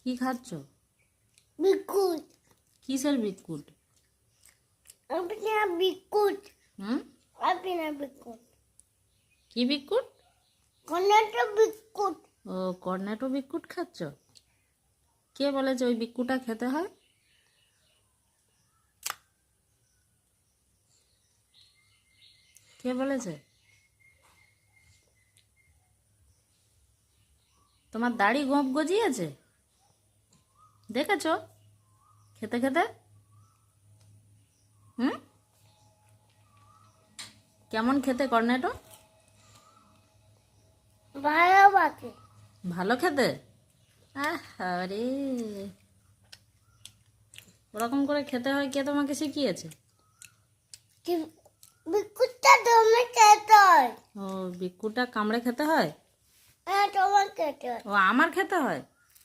কি খাচ্ছ? বিস্কুট। কিসের বিস্কুট? আপনা বিস্কুট। হুম, আপনা বিস্কুট। কি বিস্কুট? Cornetto biscuit. ও, কর্নেটো বিস্কুট খাচ্ছ? কে বলেছে ওই বিস্কুটটা খেতে হয়? কে বলেছে? তোমার দাড়ি গোঁফ গজিয়েছে, দেখেছো খেতে খেতে? হুম, কেমন খেতে কর্নেটো? ভালোবাসে। ভালো খেতে? আরে, ওরকম করে খেতে হয় কে তোমাকে শিখিয়েছে? বিস্কুটটা তুমি খেতে হয়। ও, বিস্কুটটা কামড়ে খেতে হয়? হ্যাঁ, তোমার খেতে হয়। ও, আমার খেতে হয়?